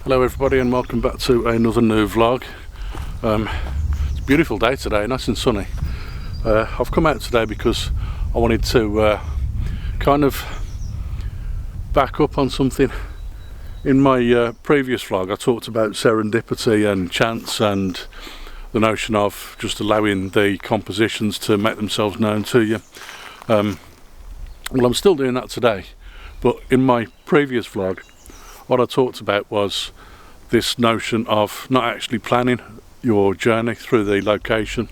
Hello everybody and welcome back to another new vlog. It's a beautiful day today, nice and sunny. I've come out today because I wanted to kind of back up on something. In my previous vlog I talked about serendipity and chance and the notion of just allowing the compositions to make themselves known to you. Well, I'm still doing that today, but in my previous vlog what I talked about was this notion of not actually planning your journey through the location,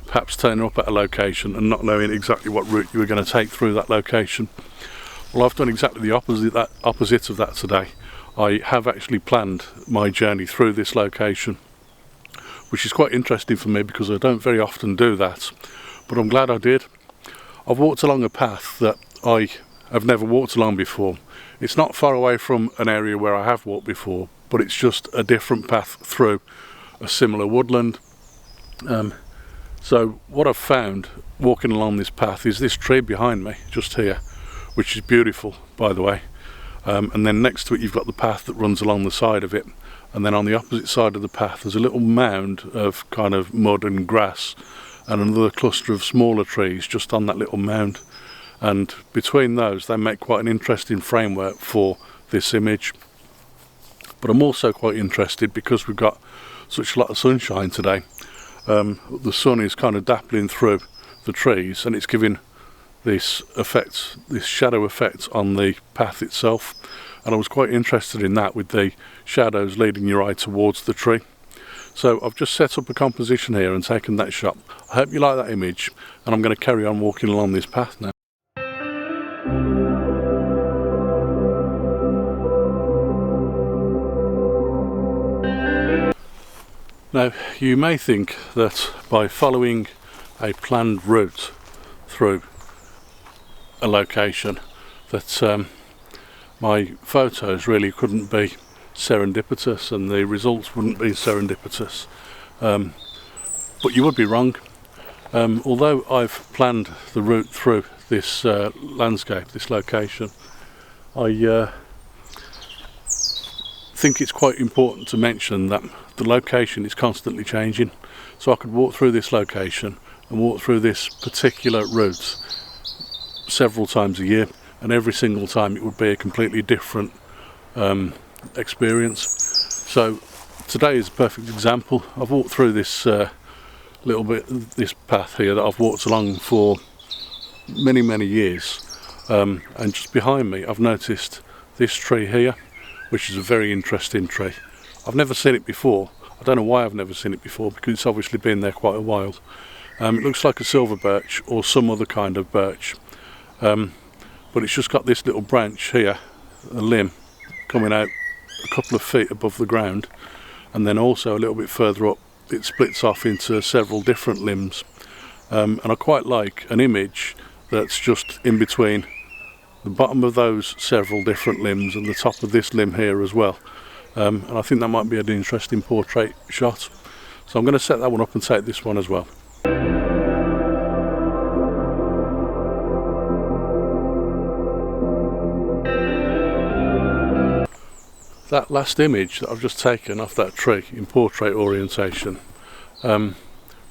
perhaps turning up at a location and not knowing exactly what route you were going to take through that location. Well, I've done exactly the opposite of that today. I have actually planned my journey through this location, which is quite interesting for me because I don't very often do that, but I'm glad I did. I've walked along a path that I have never walked along before. It's not far away from an area where I have walked before, but it's just a different path through a similar woodland. So what I've found walking along this path is this tree behind me, just here, which is beautiful, by the way. And then next to it you've got the path that runs along the side of it, and then on the opposite side of the path there's a little mound of kind of mud and grass and another cluster of smaller trees just on that little mound. And between those they make quite an interesting framework for this image. But I'm also quite interested because we've got such a lot of sunshine today. The sun is kind of dappling through the trees and it's giving this effect, this shadow effect on the path itself, and I was quite interested in that, with the shadows leading your eye towards the tree. So I've just set up a composition here and taken that shot. I hope you like that image, and I'm going to carry on walking along this path now. Now, you may think that by following a planned route through a location that my photos really couldn't be serendipitous and the results wouldn't be serendipitous, but you would be wrong. Although I've planned the route through this landscape, this location, I think it's quite important to mention that the location is constantly changing. So I could walk through this location and walk through this particular route several times a year, and every single time it would be a completely different experience. So today is a perfect example. I've walked through this this path here that I've walked along for many years, and just behind me I've noticed this tree here, which is a very interesting tree. I've never seen it before. I don't know why I've never seen it before, because it's obviously been there quite a while. It looks like a silver birch or some other kind of birch, but it's just got this little branch here, a limb coming out a couple of feet above the ground, and then also a little bit further up it splits off into several different limbs, and I quite like an image that's just in between the bottom of those several different limbs and the top of this limb here as well, and I think that might be an interesting portrait shot. So I'm going to set that one up and take this one as well. That last image that I've just taken off that tree in portrait orientation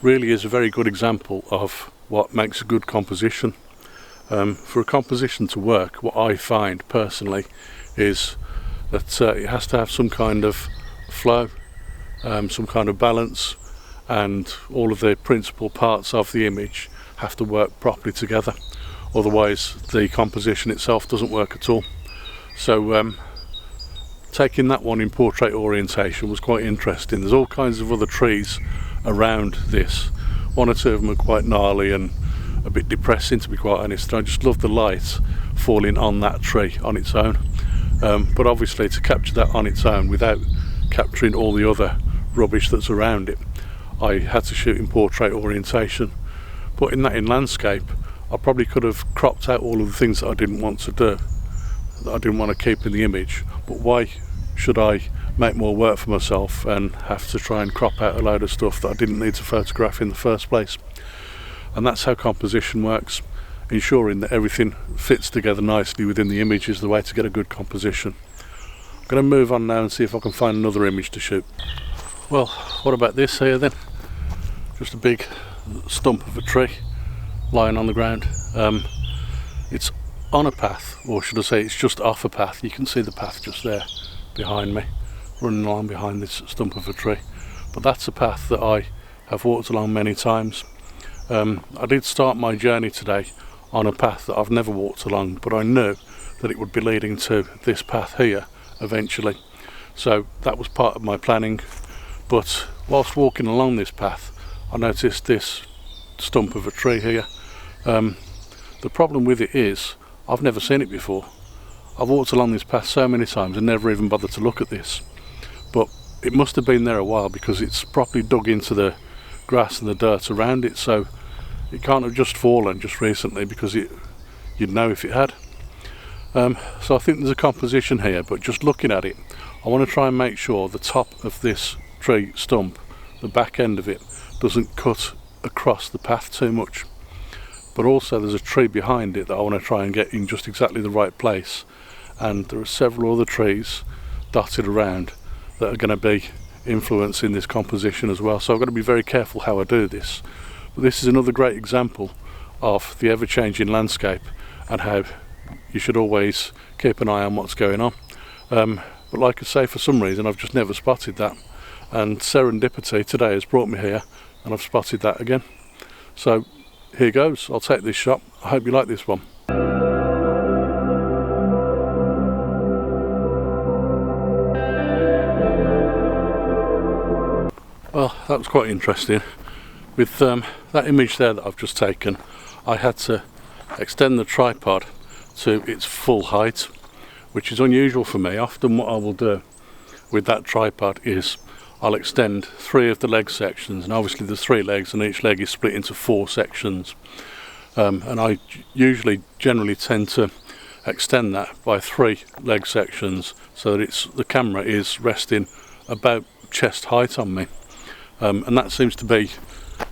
really is a very good example of what makes a good composition. For a composition to work, what I find personally is that it has to have some kind of flow, some kind of balance, and all of the principal parts of the image have to work properly together. Otherwise the composition itself doesn't work at all. So taking that one in portrait orientation was quite interesting. There's all kinds of other trees around this. One or two of them are quite gnarly and a bit depressing, to be quite honest. I just love the light falling on that tree on its own, but obviously to capture that on its own without capturing all the other rubbish that's around it, I had to shoot in portrait orientation. Putting that in landscape, I probably could have cropped out all of the things that I didn't want to do, that I didn't want to keep in the image, but why should I make more work for myself and have to try and crop out a load of stuff that I didn't need to photograph in the first place? And that's how composition works. Ensuring that everything fits together nicely within the image is the way to get a good composition. I'm going to move on now and see if I can find another image to shoot. Well, what about this here then? Just a big stump of a tree lying on the ground. It's on a path, or should I say it's just off a path. You can see the path just there behind me, running along behind this stump of a tree. But that's a path that I have walked along many times. I did start my journey today on a path that I've never walked along, but I knew that it would be leading to this path here eventually. So that was part of my planning. But whilst walking along this path, I noticed this stump of a tree here. The problem with it is I've never seen it before. I've walked along this path so many times and never even bothered to look at this. But it must have been there a while, because it's properly dug into the grass and the dirt around it, so it can't have just fallen just recently, because you'd know if it had. So I think there's a composition here, but just looking at it, I want to try and make sure the top of this tree stump, the back end of it, doesn't cut across the path too much. But also there's a tree behind it that I want to try and get in just exactly the right place, and there are several other trees dotted around that are going to be influencing this composition as well, so I've got to be very careful how I do this. But this is another great example of the ever-changing landscape and how you should always keep an eye on what's going on. But like I say, for some reason I've just never spotted that, and serendipity today has brought me here and I've spotted that again. So here goes, I'll take this shot. I hope you like this one. Well, that was quite interesting. With that image there that I've just taken, I had to extend the tripod to its full height, which is unusual for me. Often what I will do with that tripod is I'll extend 3 of the leg sections, and obviously there's 3 legs and each leg is split into 4 sections, and I usually generally tend to extend that by 3 leg sections so that the camera is resting about chest height on me, and that seems to be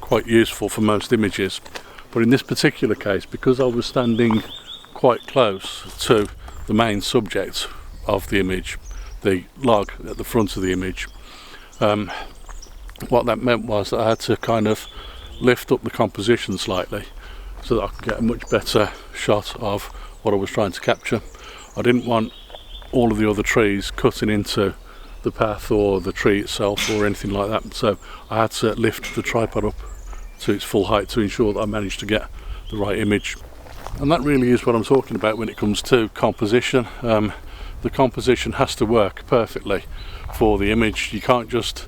quite useful for most images. But in this particular case, because I was standing quite close to the main subject of the image, the log at the front of the image, what that meant was that I had to kind of lift up the composition slightly so that I could get a much better shot of what I was trying to capture. I didn't want all of the other trees cutting into the path or the tree itself or anything like that, so I had to lift the tripod up to its full height to ensure that I managed to get the right image. And that really is what I'm talking about when it comes to composition. The composition has to work perfectly for the image. You can't just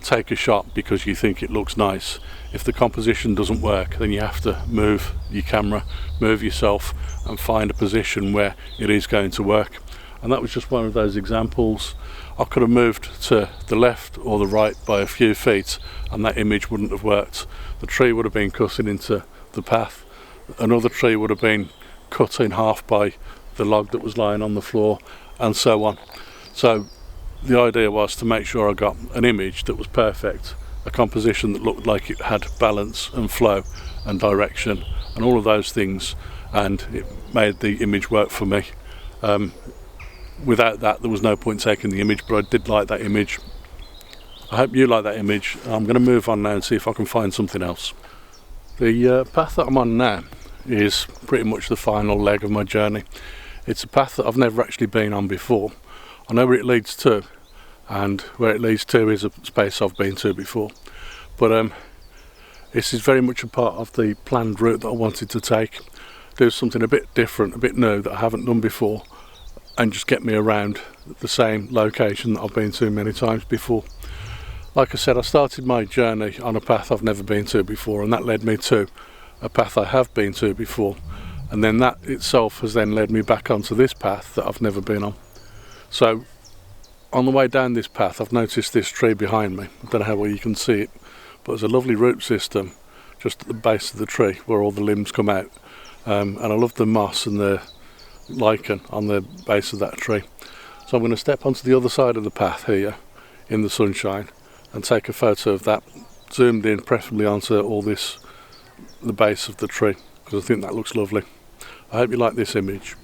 take a shot because you think it looks nice. If the composition doesn't work, then you have to move your camera, move yourself, and find a position where it is going to work. And that was just one of those examples. I could have moved to the left or the right by a few feet and that image wouldn't have worked. The tree would have been cutting into the path. Another tree would have been cut in half by the log that was lying on the floor, and so on. So the idea was to make sure I got an image that was perfect, a composition that looked like it had balance and flow and direction and all of those things, and it made the image work for me. Without that, there was no point taking the image, but I did like that image. I hope you like that image. I'm going to move on now and see if I can find something else. The path that I'm on now is pretty much the final leg of my journey. It's a path that I've never actually been on before. I know where it leads to, and where it leads to is a space I've been to before. But this is very much a part of the planned route that I wanted to take. Do something a bit different, a bit new that I haven't done before, and just get me around the same location that I've been to many times before. Like I said, I started my journey on a path I've never been to before, and that led me to a path I have been to before, and then that itself has then led me back onto this path that I've never been on. So on the way down this path, I've noticed this tree behind me. I don't know how well you can see it, but there's a lovely root system just at the base of the tree where all the limbs come out, and I love the moss and the lichen on the base of that tree. So I'm going to step onto the other side of the path here in the sunshine and take a photo of that, zoomed in preferably onto all this, the base of the tree, because I think that looks lovely. I hope you like this image.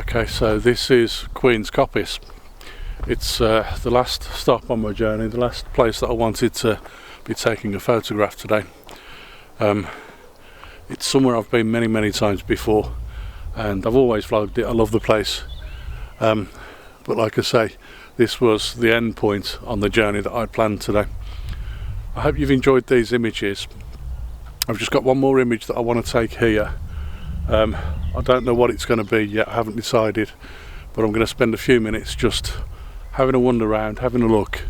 Okay, so this is Queen's Coppice. It's the last stop on my journey, the last place that I wanted to be taking a photograph today. It's somewhere I've been many times before, and I've always vlogged it. I love the place, but like I say, this was the end point on the journey that I planned today. I hope you've enjoyed these images. I've just got one more image that I want to take here. I don't know what it's going to be yet, I haven't decided, but I'm going to spend a few minutes just having a wander around, having a look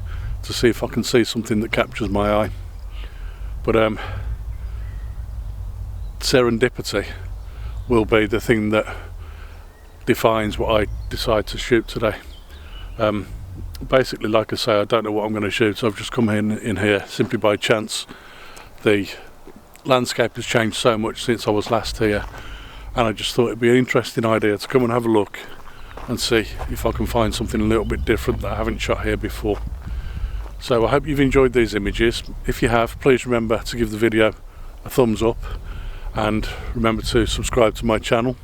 to see if I can see something that captures my eye. But serendipity will be the thing that defines what I decide to shoot today. Basically, like I say, I don't know what I'm going to shoot, so I've just come in here simply by chance. The landscape has changed so much since I was last here, and I just thought it'd be an interesting idea to come and have a look and see if I can find something a little bit different that I haven't shot here before. So I hope you've enjoyed these images. If you have, please remember to give the video a thumbs up, and remember to subscribe to my channel.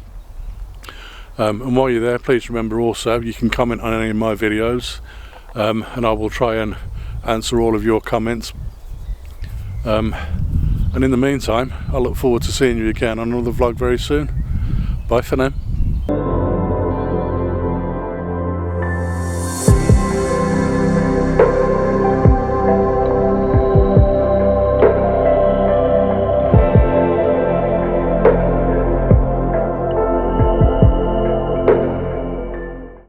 And while you're there, please remember also you can comment on any of my videos, and I will try and answer all of your comments. And in the meantime, I look forward to seeing you again on another vlog very soon. Bye for now.